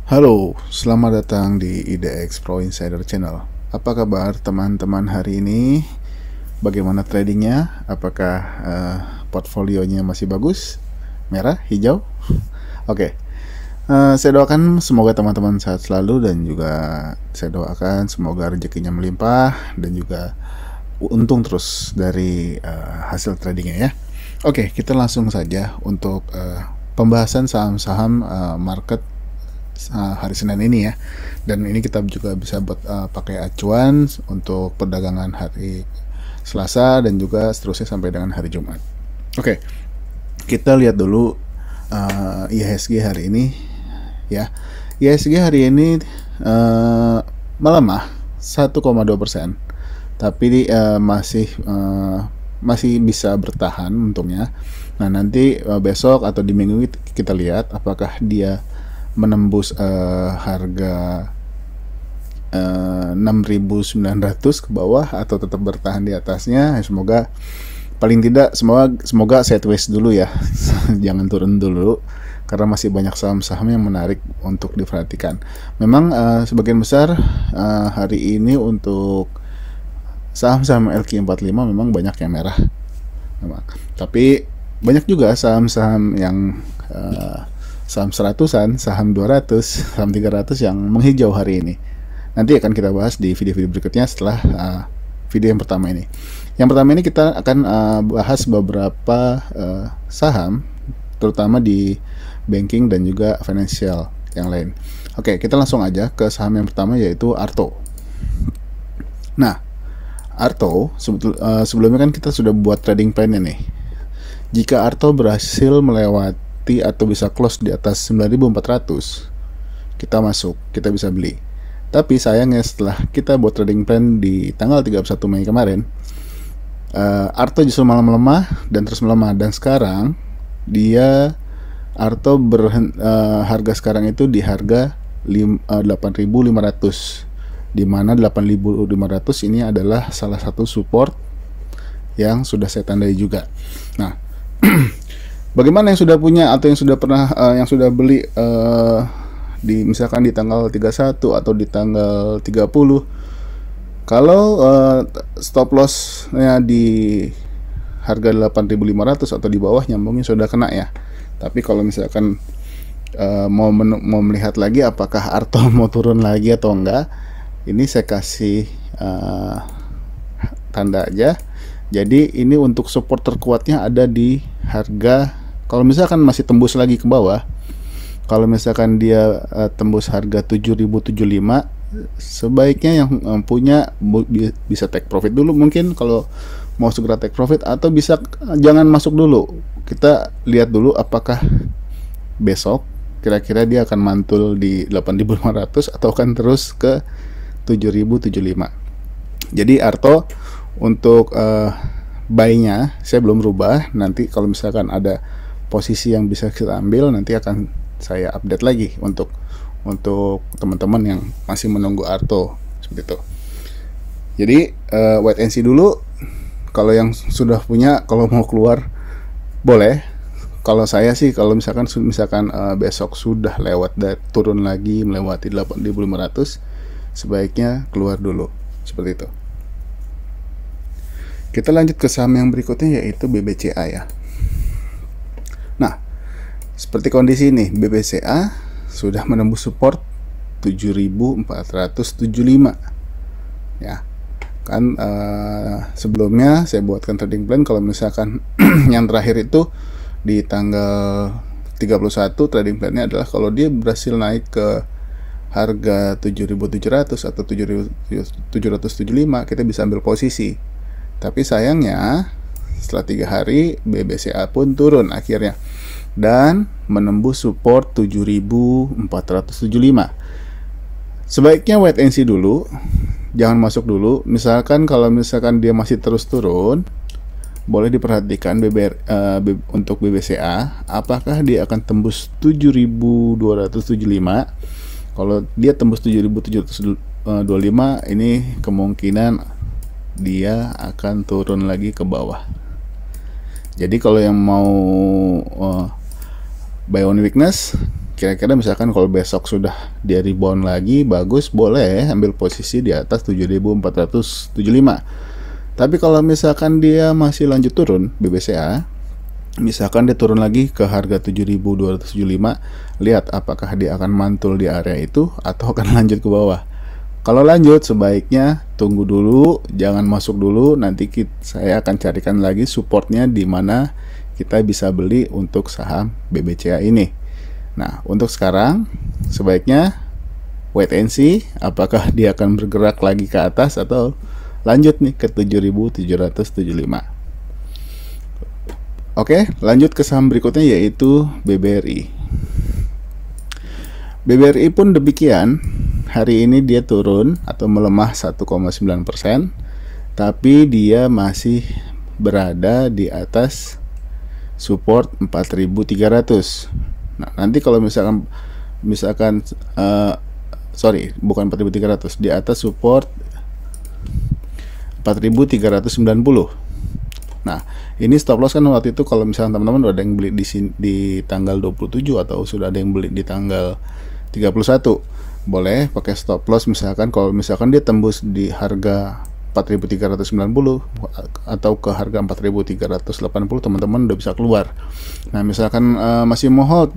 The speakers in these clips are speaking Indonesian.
Halo, selamat datang di IDX Pro Insider Channel. Apa kabar teman-teman hari ini? Bagaimana tradingnya? Apakah portfolionya masih bagus? Merah, hijau? Oke, saya doakan semoga teman-teman sehat selalu, dan juga saya doakan semoga rezekinya melimpah dan juga untung terus dari hasil tradingnya ya. Oke, kita langsung saja untuk pembahasan saham-saham market hari Senin ini ya. Dan ini kita juga bisa buat pakai acuan untuk perdagangan hari Selasa dan juga seterusnya sampai dengan hari Jumat. Oke, kita lihat dulu IHSG hari ini ya. IHSG hari ini melemah 1,2%, tapi masih bisa bertahan untungnya. Nah, nanti besok atau di minggu kita lihat apakah dia menembus harga 6.900 ke bawah atau tetap bertahan di atasnya. Semoga paling tidak semoga sideways dulu ya. Jangan turun dulu karena masih banyak saham-saham yang menarik untuk diperhatikan. Memang sebagian besar hari ini untuk saham-saham LQ45 memang banyak yang merah memang. Tapi banyak juga saham-saham yang saham 100-an, saham 200, saham 300 yang menghijau hari ini. Nanti akan kita bahas di video-video berikutnya setelah video yang pertama ini. Yang pertama ini kita akan bahas beberapa saham, terutama di banking dan juga financial yang lain. Oke, kita langsung aja ke saham yang pertama, yaitu Arto. Nah, Arto sebelumnya kan kita sudah buat trading plan-nya nih. Jika Arto berhasil melewati atau bisa close di atas 9.400, kita masuk, kita bisa beli. Tapi sayangnya setelah kita buat trading plan di tanggal 31 Mei kemarin, Arto justru malah melemah dan terus melemah, dan sekarang Arto harga sekarang itu di harga 8.500, di mana 8.500 ini adalah salah satu support yang sudah saya tandai juga. Nah, bagaimana yang sudah punya atau yang sudah pernah yang sudah beli misalkan di tanggal 31 atau di tanggal 30, kalau stop lossnya di harga 8.500 atau di bawahnya mungkin sudah kena ya. Tapi kalau misalkan mau melihat lagi apakah Arto mau turun lagi atau enggak, ini saya kasih tanda aja. Jadi ini untuk support terkuatnya ada di harga, kalau misalkan masih tembus lagi ke bawah, kalau misalkan dia tembus harga 7.075, sebaiknya yang punya bisa take profit dulu mungkin kalau mau segera take profit, atau bisa jangan masuk dulu. Kita lihat dulu apakah besok kira-kira dia akan mantul di 8.500 atau akan terus ke 7.075. Jadi Arto untuk buy-nya saya belum rubah. Nanti kalau misalkan ada posisi yang bisa kita ambil, nanti akan saya update lagi untuk teman-teman yang masih menunggu Arto seperti itu. Jadi wait and see dulu. Kalau yang sudah punya, kalau mau keluar boleh. Kalau saya sih, kalau misalkan besok sudah lewat dan turun lagi melewati 8.500, sebaiknya keluar dulu seperti itu. Kita lanjut ke saham yang berikutnya, yaitu BBCA ya. Nah, seperti kondisi ini, BBCA sudah menembus support 7.475 ya. Kan sebelumnya saya buatkan trading plan, kalau misalkan yang terakhir itu di tanggal 31, trading plannya adalah kalau dia berhasil naik ke harga 7.700 atau 7.775, kita bisa ambil posisi. Tapi sayangnya setelah 3 hari BBCA pun turun akhirnya dan menembus support 7.475. Sebaiknya wait and see dulu, jangan masuk dulu. Misalkan kalau misalkan dia masih terus turun, boleh diperhatikan untuk BBCA apakah dia akan tembus 7.275. Kalau dia tembus 7.725, ini kemungkinan dia akan turun lagi ke bawah. Jadi kalau yang mau buy on weakness, kira-kira misalkan kalau besok sudah dia rebound lagi bagus, boleh ambil posisi di atas 7.475. Tapi kalau misalkan dia masih lanjut turun BBCA, misalkan dia turun lagi ke harga 7.275, lihat apakah dia akan mantul di area itu atau akan lanjut ke bawah. Kalau lanjut sebaiknya tunggu dulu, jangan masuk dulu. Nanti saya akan carikan lagi supportnya di mana kita bisa beli untuk saham BBCA ini. Nah, untuk sekarang sebaiknya wait and see apakah dia akan bergerak lagi ke atas atau lanjut nih ke 7.775. Oke, lanjut ke saham berikutnya yaitu BBRI. BBRI pun demikian. Hari ini dia turun atau melemah 1,9%, tapi dia masih berada di atas support 4.300. Nah, nanti kalau misalkan bukan 4.300, di atas support 4.390. Nah, ini stop loss kan waktu itu kalau misalkan teman-teman udah ada yang beli di tanggal 27 atau sudah ada yang beli di tanggal 31, boleh pakai stop loss. Misalkan kalau misalkan dia tembus di harga 4.390 atau ke harga 4.380, teman-teman udah bisa keluar. Nah, misalkan masih mau hold,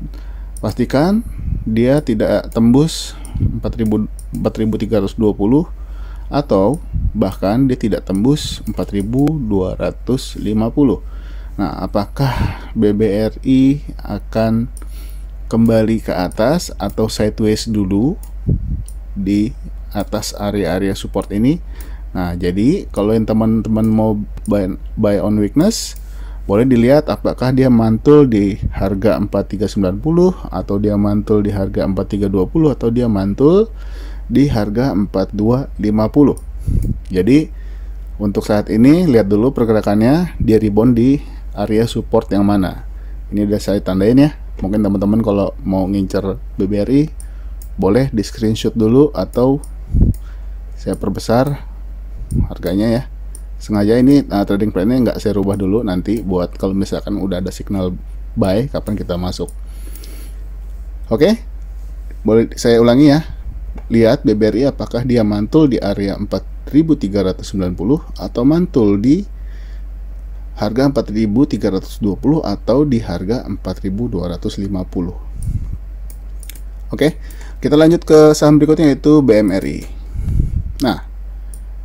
pastikan dia tidak tembus 4.320 atau bahkan dia tidak tembus 4.250. Nah, apakah BBRI akan kembali ke atas atau sideways dulu di atas area-area support ini? Nah, jadi kalau yang teman-teman mau buy on weakness, boleh dilihat apakah dia mantul di harga 4390 atau dia mantul di harga 4320 atau dia mantul di harga 4250. Jadi untuk saat ini lihat dulu pergerakannya, dia rebound di area support yang mana. Ini udah saya tandain ya. Mungkin teman-teman kalau mau ngincer BBRI boleh di screenshot dulu atau saya perbesar harganya ya. Sengaja ini trading plan-nya nggak saya rubah dulu, nanti buat kalau misalkan udah ada signal buy kapan kita masuk. Oke, boleh saya ulangi ya. Lihat BBRI apakah dia mantul di area 4.390 atau mantul di harga 4.320 atau di harga 4.250. Oke, kita lanjut ke saham berikutnya yaitu BMRI. Nah,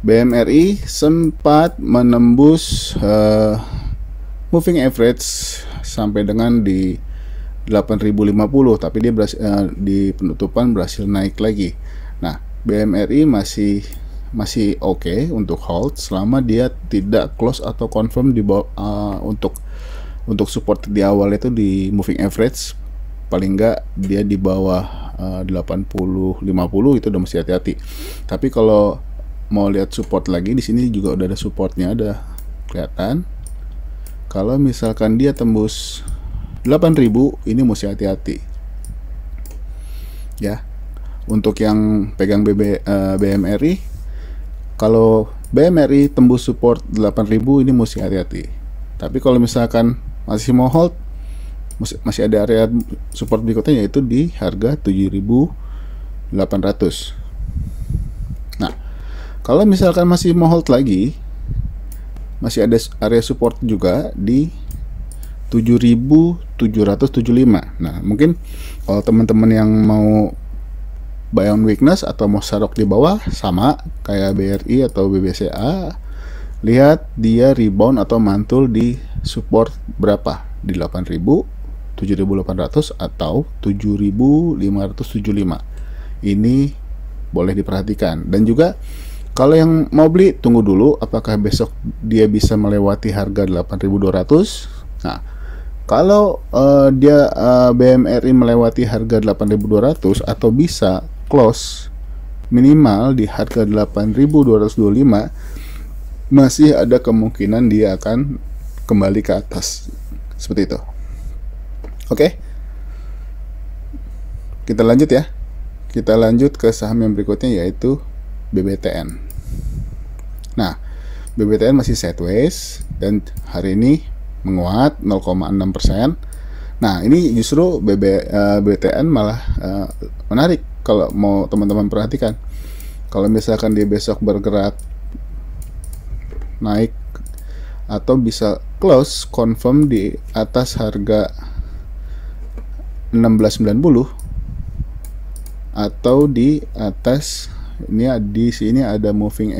BMRI sempat menembus moving average sampai dengan di 8.050, tapi dia di penutupan berhasil naik lagi. Nah, BMRI masih oke untuk hold selama dia tidak close atau confirm di bawah, untuk support di awal itu di moving average paling enggak dia di bawah 80-50 itu udah mesti hati-hati. Tapi kalau mau lihat support lagi, di sini juga udah ada supportnya, ada kelihatan. Kalau misalkan dia tembus 8.000, ini mesti hati-hati ya. Untuk yang pegang BMRI, kalau BMRI tembus support 8.000 ini mesti hati-hati. Tapi kalau misalkan masih mau hold, masih ada area support berikutnya yaitu di harga 7.800. Nah, kalau misalkan masih mau hold lagi, masih ada area support juga di 7.775. Nah, mungkin kalau teman-teman yang mau buy on weakness atau mau sarok di bawah, sama kayak BRI atau BBCA, lihat dia rebound atau mantul di support berapa, di 8.000, 7.800 atau 7.575. Ini boleh diperhatikan. Dan juga kalau yang mau beli, tunggu dulu apakah besok dia bisa melewati harga 8.200. Nah, kalau dia BMRI melewati harga 8.200 atau bisa close minimal di harga 8.225, masih ada kemungkinan dia akan kembali ke atas seperti itu. Oke, kita lanjut ya. Kita lanjut ke saham yang berikutnya yaitu BBTN. Nah, BBTN masih sideways dan hari ini menguat 0,6%. Nah, ini justru BTN malah menarik kalau mau teman-teman perhatikan. Kalau misalkan dia besok bergerak naik atau bisa close confirm di atas harga 1690 atau di atas ini, di sini ada moving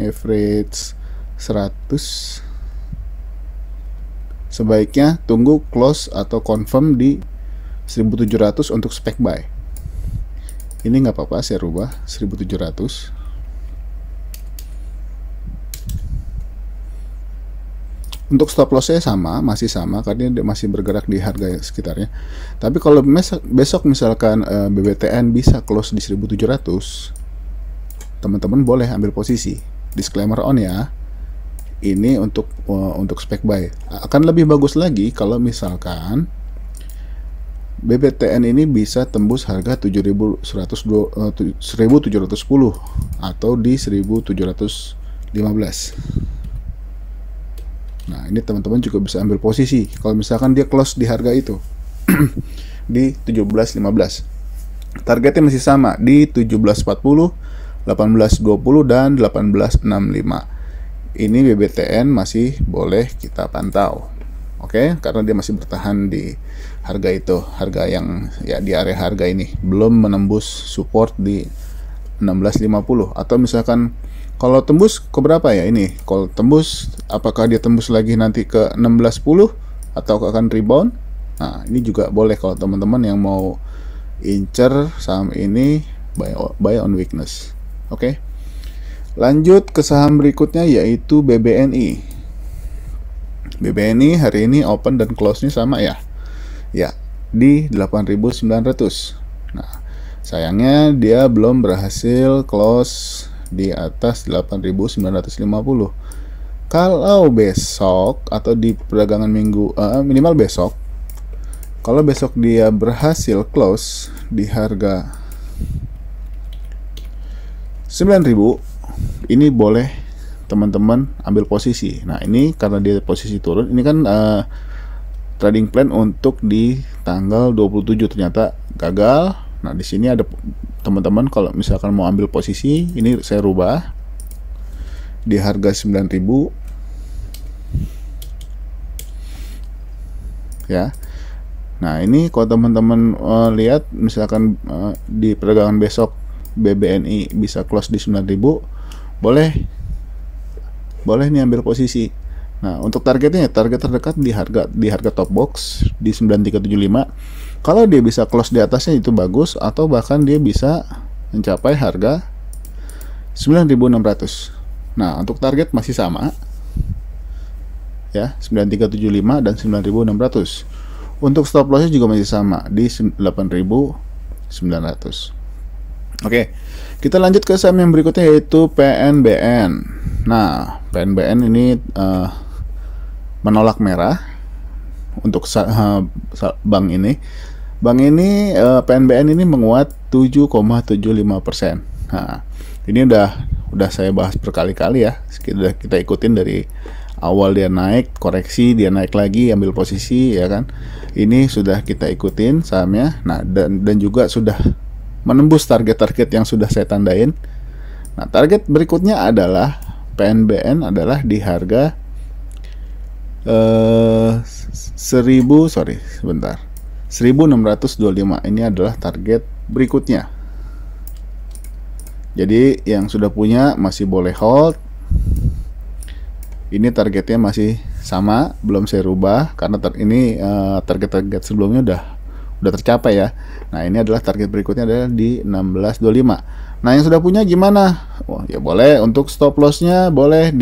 average 100, sebaiknya tunggu close atau confirm di 1700 untuk spec buy. Ini nggak apa-apa, saya rubah 1700. Untuk stop lossnya sama, masih sama karena dia masih bergerak di harga sekitarnya. Tapi kalau besok misalkan BBTN bisa close di 1700, teman-teman boleh ambil posisi. Disclaimer on ya. Ini untuk spec buy. Akan lebih bagus lagi kalau misalkan BBTN ini bisa tembus harga 1710 atau di 1715. Nah, ini teman-teman juga bisa ambil posisi kalau misalkan dia close di harga itu di 17.15. Targetnya masih sama di 17.40, 18.20 dan 18.65. Ini BBTN masih boleh kita pantau. Oke, karena dia masih bertahan di harga itu, harga yang ya di area harga ini, belum menembus support di 16.50. Atau misalkan kalau tembus ke berapa ya ini? Kalau tembus, apakah dia tembus lagi nanti ke 16.10 atau akan rebound? Nah, ini juga boleh kalau teman-teman yang mau incer saham ini buy on weakness. Oke. Lanjut ke saham berikutnya yaitu BBNI. BBNI hari ini open dan close-nya sama ya. Ya, di 8.900. Nah, sayangnya dia belum berhasil close di atas 8.950. Kalau besok atau di perdagangan minggu minimal besok, kalau besok dia berhasil close di harga 9.000, ini boleh teman-teman ambil posisi. Nah, ini karena dia posisi turun, ini kan trading plan untuk di tanggal 27 ternyata gagal. Nah, di sini ada teman-teman kalau misalkan mau ambil posisi, ini saya rubah di harga 9.000 ya. Nah, ini kalau teman-teman lihat misalkan di perdagangan besok BBNI bisa close di 9.000, boleh nih ambil posisi. Nah, untuk targetnya, target terdekat di harga top box di 9375. Kalau dia bisa close di atasnya itu bagus, atau bahkan dia bisa mencapai harga 9.600. Nah, untuk target masih sama ya, 9375 dan 9.600. Untuk stop lossnya juga masih sama di 8.900. Oke, kita lanjut ke saham yang berikutnya yaitu PNBN. Nah, PNBN ini menolak merah untuk bank ini. Bank ini PNBN ini menguat 7,75%. Nah, ini udah saya bahas berkali-kali ya. Kita ikutin dari awal dia naik, koreksi, dia naik lagi, ambil posisi ya kan. Ini sudah kita ikutin sahamnya. Nah, dan juga sudah menembus target-target yang sudah saya tandain. Nah, target berikutnya adalah PNBN adalah di harga 1625. Ini adalah target berikutnya. Jadi yang sudah punya masih boleh hold. Ini targetnya masih sama, belum saya rubah karena ini target-target sebelumnya udah tercapai ya. Nah, ini adalah target berikutnya adalah di 1625. Nah, yang sudah punya gimana? Wah, ya boleh untuk stop lossnya boleh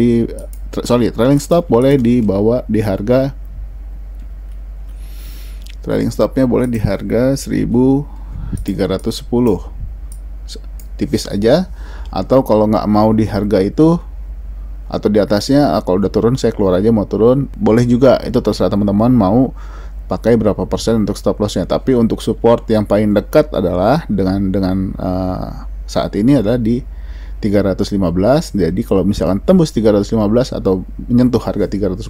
trailing stop boleh dibawa di harga, trailing stopnya boleh di harga 1310, tipis aja. Atau kalau nggak mau di harga itu atau di atasnya, kalau udah turun saya keluar aja, mau turun boleh juga, itu terserah teman-teman mau pakai berapa persen untuk stop lossnya. Tapi untuk support yang paling dekat adalah dengan saat ini adalah di 315. Jadi kalau misalkan tembus 315 atau menyentuh harga 310,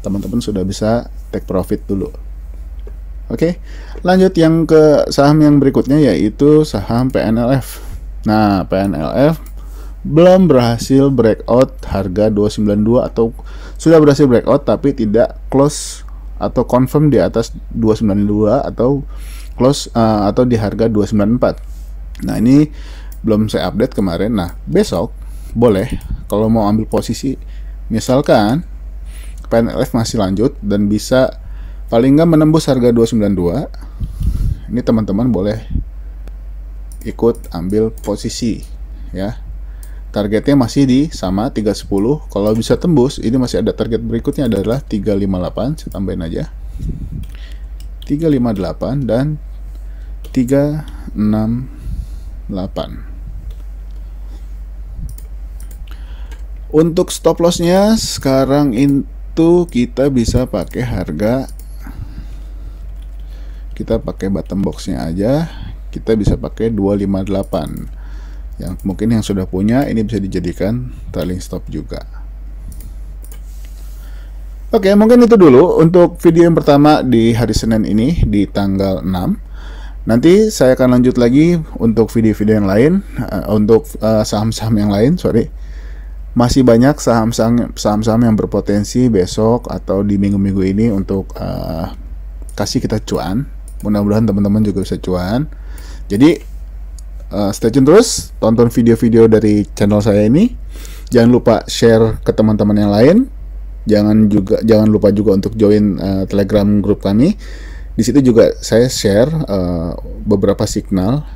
teman-teman sudah bisa take profit dulu. Oke, lanjut yang ke saham yang berikutnya yaitu saham PNLF. Nah, PNLF belum berhasil breakout harga 292 atau sudah berhasil breakout tapi tidak close atau confirm di atas 292 atau close atau di harga 294. Nah, ini belum saya update kemarin. Nah, besok boleh kalau mau ambil posisi, misalkan PNLF masih lanjut dan bisa paling nggak menembus harga 292, ini teman-teman boleh ikut ambil posisi ya. Targetnya masih di sama 310. Kalau bisa tembus, ini masih ada target berikutnya adalah 358. Saya tambahin aja 358 dan 368. Untuk stop lossnya sekarang itu kita bisa pakai harga, kita pakai bottom boxnya aja, kita bisa pakai 258. Yang mungkin yang sudah punya ini bisa dijadikan trailing stop juga. Oke, mungkin itu dulu untuk video yang pertama di hari Senin ini di tanggal 6. Nanti saya akan lanjut lagi untuk video-video yang lain, untuk saham-saham yang lain, Masih banyak saham-saham yang berpotensi besok atau di minggu-minggu ini untuk kasih kita cuan. Mudah-mudahan teman-teman juga bisa cuan. Jadi stay tune terus, tonton video-video dari channel saya ini. Jangan lupa share ke teman-teman yang lain. Jangan lupa juga untuk join Telegram grup kami. Di situ juga saya share beberapa signal.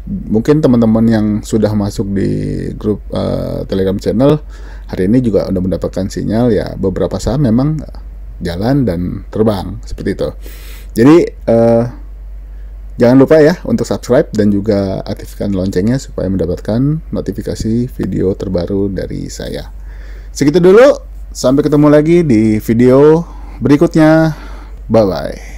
Mungkin teman-teman yang sudah masuk di grup Telegram channel hari ini juga udah mendapatkan sinyal ya, beberapa saham memang jalan dan terbang seperti itu. Jadi jangan lupa ya untuk subscribe dan juga aktifkan loncengnya supaya mendapatkan notifikasi video terbaru dari saya. Segitu dulu, sampai ketemu lagi di video berikutnya. Bye bye.